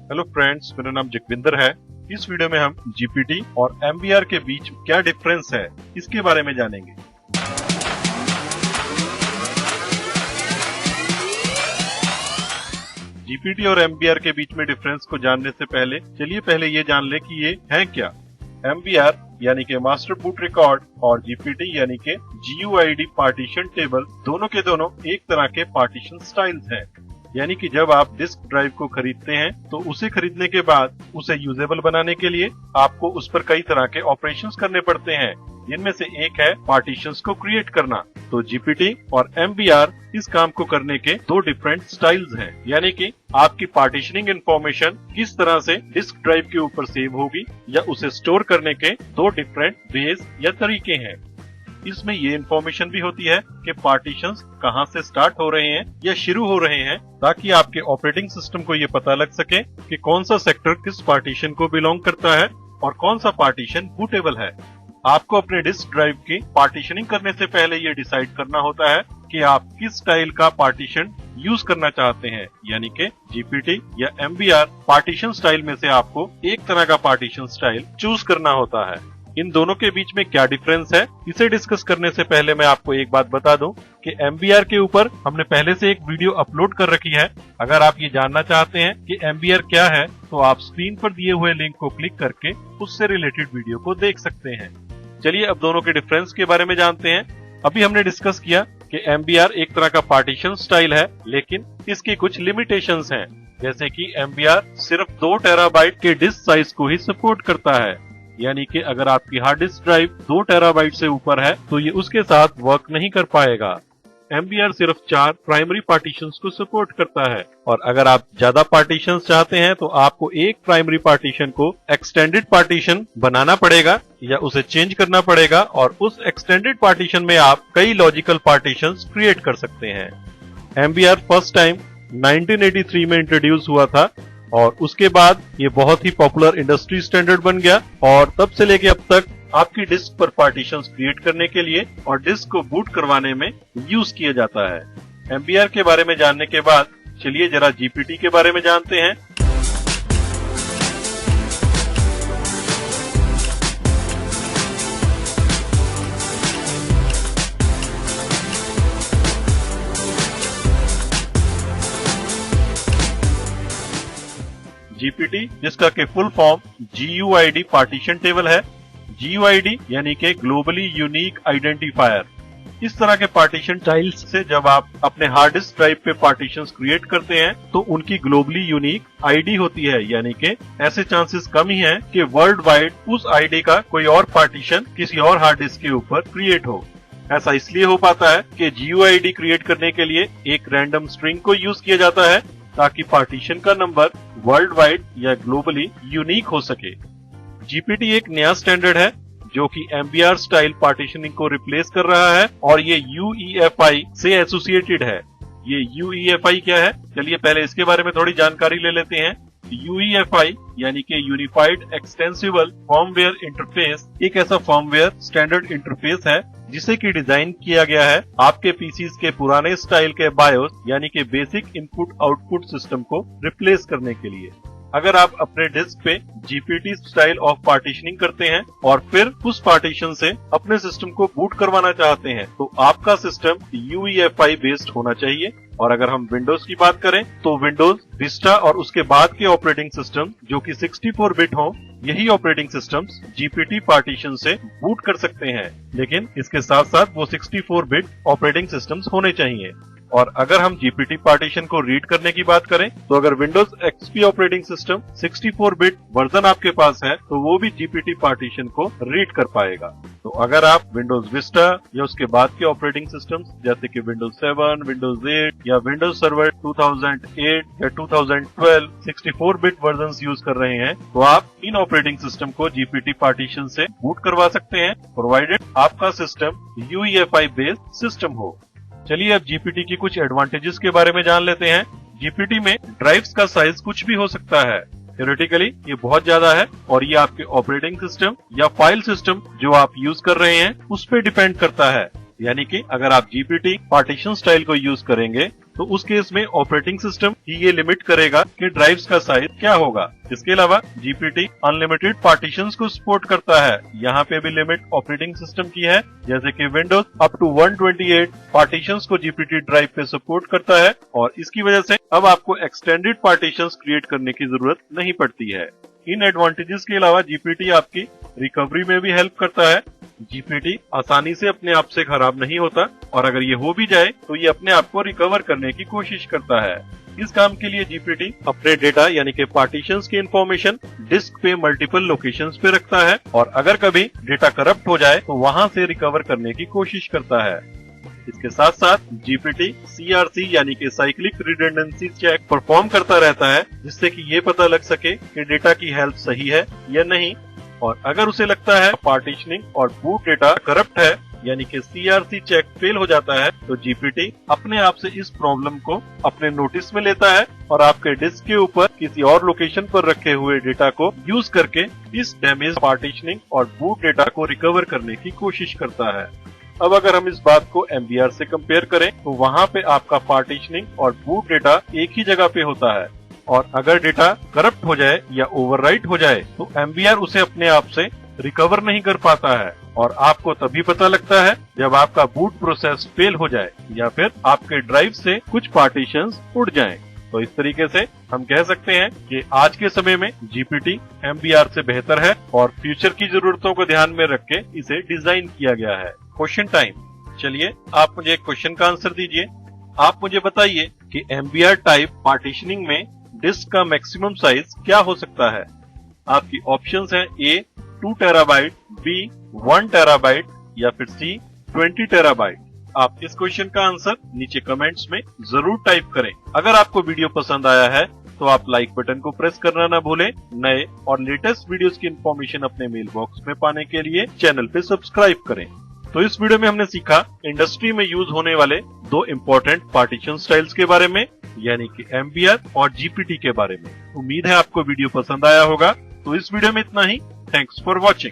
Hello friends, मेरा नाम जगविंदर है। इस वीडियो में हम जीपीटी और एमबीआर के बीच क्या डिफरेंस है इसके बारे में जानेंगे। जीपीटी और एमबीआर के बीच में डिफरेंस को जानने से पहले पहले ये जान ले कि ये है क्या। एमबीआर यानी कि मास्टर बूट रिकॉर्ड और जीपीटी यानी कि जीयूआईडी पार्टीशन टेबल दोनों के दोनों एक तरह के पार्टीशन स्टाइल्स हैं। यानी कि जब आप डिस्क ड्राइव को खरीदते हैं तो उसे खरीदने के बाद उसे यूजेबल बनाने के लिए आपको उस पर कई तरह के ऑपरेशंस करने पड़ते हैं, जिनमें से एक है पार्टीशंस को क्रिएट करना। तो जीपीटी और एमबीआर इस काम को करने के दो डिफरेंट स्टाइल्स हैं। यानी कि आपकी पार्टीशनिंग इंफॉर्मेशन किस तरह से डिस्क ड्राइव के ऊपर सेव होगी या उसे स्टोर करने के दो डिफरेंट वेज या तरीके हैं। इसमें ये इन्फॉर्मेशन भी होती है कि पार्टीशंस कहां से स्टार्ट हो रहे हैं या शुरू हो रहे हैं, ताकि आपके ऑपरेटिंग सिस्टम को ये पता लग सके कि कौन सा सेक्टर किस पार्टीशन को बिलोंग करता है और कौन सा पार्टीशन बूटेबल है। आपको अपने डिस्क ड्राइव की पार्टीशनिंग करने से पहले ये डिसाइड करना होता है कि आप किस स्टाइल का पार्टीशन यूज करना चाहते हैं। यानी कि जीपीटी या एमबीआर पार्टीशन स्टाइल में से आपको एक तरह का पार्टीशन स्टाइल चूज करना होता है। इन दोनों के बीच में क्या डिफरेंस है, इसे डिस्कस करने से पहले मैं आपको एक बात बता दूं कि एमबीआर के ऊपर हमने पहले से एक वीडियो अपलोड कर रखी है। अगर आप ये जानना चाहते हैं कि एमबीआर क्या है तो आप स्क्रीन पर दिए हुए लिंक को क्लिक करके उससे रिलेटेड वीडियो को देख सकते हैं। चलिए अब दोनों के डिफरेंस के बारे में जानते हैं। अभी हमने डिस्कस किया कि एमबीआर एक तरह का पार्टीशन स्टाइल है, लेकिन इसकी कुछ लिमिटेशंस हैं। जैसे कि एमबीआर सिर्फ 2 टेराबाइट के डिस्क साइज को ही सपोर्ट करता है। यानी कि अगर आपकी हार्ड डिस्क ड्राइव 2 टेराबाइट से ऊपर है तो ये उसके साथ वर्क नहीं कर पाएगा। एमबीआर सिर्फ 4 प्राइमरी पार्टीशंस को सपोर्ट करता है, और अगर आप ज्यादा पार्टीशंस चाहते हैं तो आपको एक प्राइमरी पार्टीशन को एक्सटेंडेड पार्टीशन बनाना पड़ेगा या उसे चेंज करना पड़ेगा, और उस एक्सटेंडेड पार्टीशन में आप कई लॉजिकल पार्टीशंस क्रिएट कर सकते हैं। एमबीआर फर्स्ट टाइम 1983 में इंट्रोड्यूस हुआ था और उसके बाद ये बहुत ही पॉपुलर इंडस्ट्री स्टैंडर्ड बन गया, और तब से लेके अब तक आपकी डिस्क पर पार्टीशंस क्रिएट करने के लिए और डिस्क को बूट करवाने में यूज किया जाता है। एमबीआर के बारे में जानने के बाद चलिए जरा जीपीटी के बारे में जानते हैं। जीपीटी, जिसका के फुल फॉर्म जीयूआईडी पार्टीशन टेबल है। जीयूआईडी यानी कि ग्लोबली यूनिक आइडेंटिफायर। इस तरह के पार्टीशन स्टाइल्स से जब आप अपने हार्ड डिस्क ड्राइव पे पार्टीशंस क्रिएट करते हैं तो उनकी ग्लोबली यूनिक आईडी होती है। यानी कि ऐसे चांसेस कम ही हैं कि वर्ल्ड वाइड उस आईडी का कोई और पार्टीशन किसी और हार्ड डिस्क के ऊपर क्रिएट हो। ऐसा इसलिए हो पाता है कि जीयूआईडी क्रिएट करने के लिए एक रैंडम स्ट्रिंग को यूज किया जाता है ताकि पार्टीशन का नंबर वर्ल्ड वाइड या ग्लोबली यूनिक हो सके। जीपीटी एक नया स्टैंडर्ड है जो कि एमबीआर स्टाइल पार्टीशनिंग को रिप्लेस कर रहा है, और ये यूईएफआई से एसोसिएटेड है। ये यूईएफआई क्या है, चलिए पहले इसके बारे में थोड़ी जानकारी ले लेते हैं। यूईएफआई यानी कि यूनिफाइड एक्सटेंसिबल फर्मवेयर इंटरफेस एक ऐसा फर्मवेयर स्टैंडर्ड इंटरफेस है जिसे की डिजाइन किया गया है आपके पीसीज के पुराने स्टाइल के बायोस यानी कि बेसिक इनपुट आउटपुट सिस्टम को रिप्लेस करने के लिए। अगर आप अपने डिस्क पे जीपीटी स्टाइल ऑफ पार्टीशनिंग करते हैं और फिर उस पार्टीशन से अपने सिस्टम को बूट करवाना चाहते हैं तो आपका सिस्टम यूईएफआई बेस्ड होना चाहिए। और अगर हम विंडोज की बात करें तो विंडोज विस्टा और उसके बाद के ऑपरेटिंग सिस्टम जो कि 64 बिट हो, यही ऑपरेटिंग सिस्टम्स जीपीटी पार्टीशन से बूट कर सकते हैं। लेकिन इसके साथ साथ वो 64 बिट ऑपरेटिंग सिस्टम्स होने चाहिए। और अगर हम जीपीटी पार्टीशन को रीड करने की बात करें तो अगर Windows XP operating system 64 bit version आपके पास है तो वो भी जीपीटी पार्टीशन को रीड कर पाएगा। तो अगर आप विंडोज विस्टा या उसके बाद के ऑपरेटिंग सिस्टम्स जैसे कि विंडोज 7, विंडोज 8 या विंडोज सर्वर 2008 या 2012 64 बिट वर्जन यूज कर रहे हैं तो आप इन ऑपरेटिंग सिस्टम को जीपीटी पार्टीशन से बूट करवा सकते हैं, प्रोवाइडेड आपका सिस्टम यूईएफआई बेस्ड सिस्टम हो। चलिए अब जीपीटी की कुछ एडवांटेजेस के बारे में जान लेते हैं। जीपीटी में ड्राइव्स का साइज कुछ भी हो सकता है। थ्योरेटिकली ये बहुत ज्यादा है और ये आपके ऑपरेटिंग सिस्टम या फाइल सिस्टम जो आप यूज कर रहे हैं उस पर डिपेंड करता है। यानी कि अगर आप जीपीटी पार्टीशन स्टाइल को यूज करेंगे तो उस केस में ऑपरेटिंग सिस्टम ही ये लिमिट करेगा कि ड्राइव्स का साइज क्या होगा। इसके अलावा जीपीटी अनलिमिटेड पार्टीशंस को सपोर्ट करता है। यहाँ पे भी लिमिट ऑपरेटिंग सिस्टम की है, जैसे कि विंडोज अप टू 128 पार्टीशंस को जीपीटी ड्राइव पे सपोर्ट करता है और इसकी वजह से अब आपको एक्सटेंडेड पार्टीशंस क्रिएट करने की जरूरत नहीं पड़ती है। इन एडवांटेजेस के अलावा जीपीटी आपकी रिकवरी में भी हेल्प करता है। जीपीटी आसानी से अपने आप से खराब नहीं होता और अगर ये हो भी जाए तो ये अपने आप को रिकवर करने की कोशिश करता है। इस काम के लिए जीपीटी अपने डेटा यानी कि पार्टीशंस की इंफॉर्मेशन डिस्क पे मल्टीपल लोकेशंस पे रखता है और अगर कभी डेटा करप्ट हो जाए तो वहां से रिकवर करने की कोशिश करता है। इसके साथ साथ जीपीटी सीआरसी यानी कि साइक्लिक रिडंडेंसी चेक परफॉर्म करता रहता है, जिससे कि ये पता लग सके कि डेटा की हेल्थ सही है या नहीं। और अगर उसे लगता है पार्टीशनिंग और बूट डेटा करप्ट है यानी कि सीआरसी चेक फेल हो जाता है, तो जीपीटी अपने आप से इस प्रॉब्लम को अपने नोटिस में लेता है और आपके डिस्क के ऊपर किसी और लोकेशन पर रखे हुए डेटा को यूज करके इस डैमेज पार्टीशनिंग और बूट डेटा को रिकवर करने की कोशिश करता है। अब अगर हम इस बात को एमबीआर से कंपेयर करें तो वहाँ पे आपका पार्टीशनिंग और बूट डेटा एक ही जगह पे होता है और अगर डेटा करप्ट हो जाए या ओवरराइट हो जाए तो एमबीआर उसे अपने आप से रिकवर नहीं कर पाता है और आपको तभी पता लगता है जब आपका बूट प्रोसेस फेल हो जाए या फिर आपके ड्राइव से कुछ पार्टीशंस उड़ जाएं। तो इस तरीके से हम कह सकते हैं कि आज के समय में जीपीटी एमबीआर से बेहतर है और फ्यूचर की जरूरतों को ध्यान में रख के इसे डिजाइन किया गया है। Question time. चलिए आप मुझे एक क्वेश्चन का आंसर दीजिए। आप मुझे बताइए कि एमबीआर टाइप पार्टीशनिंग में डिस्क का मैक्सिमम साइज क्या हो सकता है। आपकी ऑप्शंस हैं ए 2 टेराबाइट, बी 1 टेराबाइट या फिर सी 20 टेराबाइट। आप इस क्वेश्चन का आंसर नीचे कमेंट्स में जरूर टाइप करें। अगर आपको वीडियो पसंद आया है तो आप लाइक बटन को प्रेस करना ना भूलें। नए और लेटेस्ट वीडियोस की इन्फॉर्मेशन अपने मेल बॉक्स में पाने के लिए चैनल पे सब्सक्राइब करें। तो इस वीडियो में हमने सीखा इंडस्ट्री में यूज होने वाले 2 इम्पोर्टेंट पार्टीशन स्टाइल्स के बारे में, यानी कि एमबीआर और जीपीटी के बारे में। उम्मीद है आपको वीडियो पसंद आया होगा। तो इस वीडियो में इतना ही। Thanks for watching.